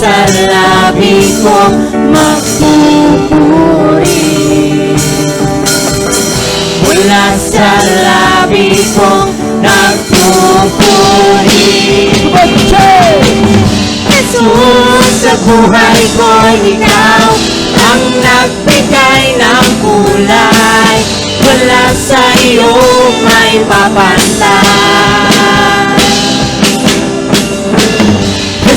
sa labi ko magpupuri. Mula sa labi ko nagpupuri. Jesus, sa buhay ko ikaw ang nagbigay ng kulay. Wala sa iyo may papantay.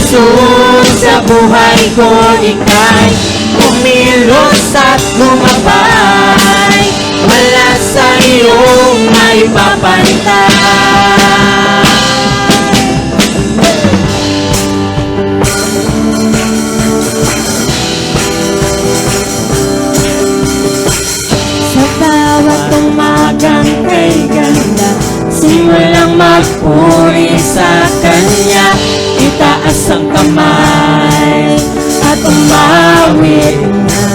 Jesus, sa buhay ko ika'y kumilos at lumabay. Wala sa iyo may papantay. Sa bawat umagang kay ganda, simulang magpuri sa Kanya. Itaas ang kamay at umawit na.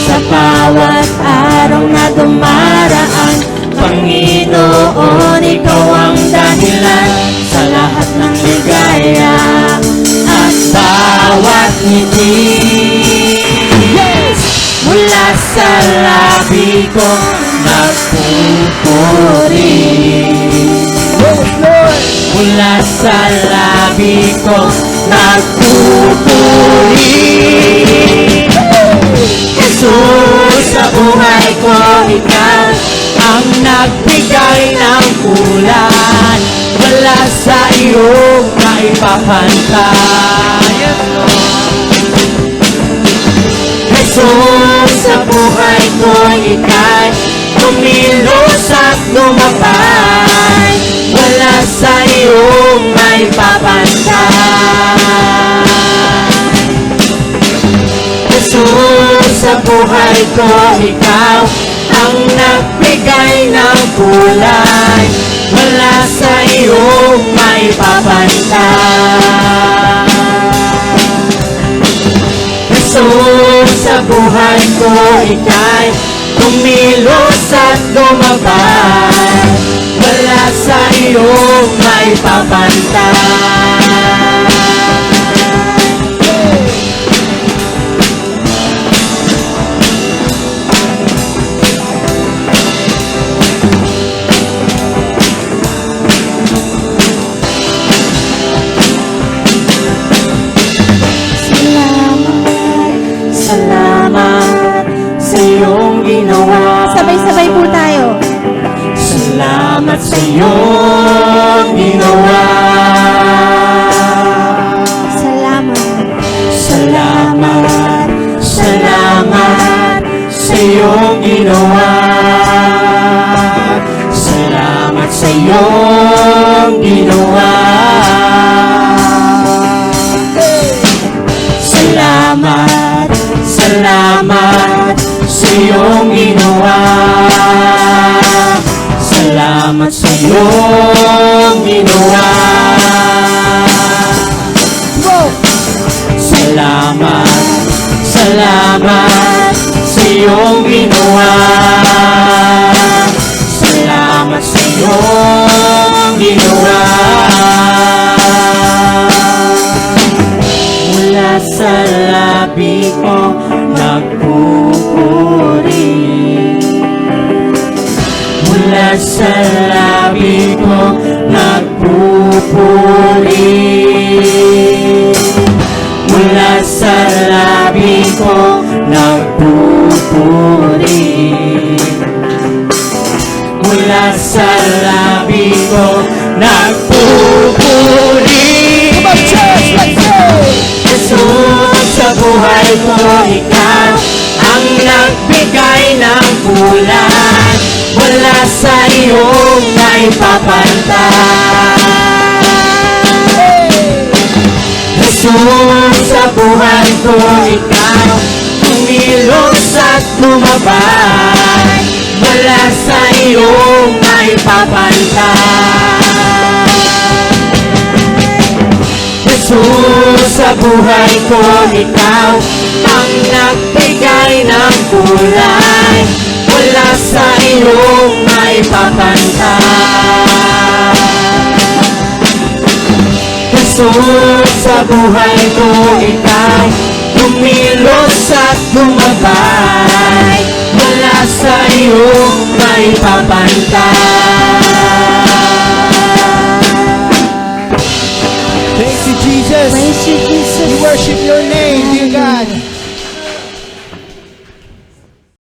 Sa bawat araw na dumaraan, Panginoon, Ikaw ang dahilan sa lahat ng ligaya at bawat ngiti. Yes! Mula sa labi ko nagpupuri. Mula sa labi ko nagpupuri. Jesus, sa buhay ko ikaw ang nagbigay ng kulay. Wala sa iyong maipapantay. Jesus, sa buhay ko ika'y kumilos at lumabay. Wala sa iyong may papantay. Jesus, sa buhay ko ikaw ang nagbigay ng kulay. Wala sa iyong may papantay. Jesus, sa buhay ko ika'y kumilos at lumabay. Wala sa iyong may papantay. Salamat sa iyong ginawa. Sabay-sabay po tayo. Salamat sa iyong ginawa. Salamat. Salamat, salamat sa iyong ginawa. Salamat sa iyong ginawa. Salamat, salamat sa iyong ginawa. Salamat sa iyong ginawa. Salamat, salamat sa iyong ginawa. Salamat sa iyong ginawa. Mula sa labi ko nagpupuri. Mula sa labi ko nagpupuri. Mula sa labi ko nagpupuri. Mula sa labi ko nagpupuri. Jesus, sa buhay ko ikaw ang nagbigay ng kulay. Wala sa iyong maipapantay. Jesus, sa buhay ko ikaw kumilos at lumabay. Wala sa iyong maipapantay. Jesus, sa buhay ko ikaw ang nagbigay ng kulay. Wala sa iyong maipapantay. Jesus, sa buhay ko ikaw kumilos at gumabay. Wala sa iyo maipapantay. Thank you, Jesus. Praise you, Jesus. We worship your name, dear God.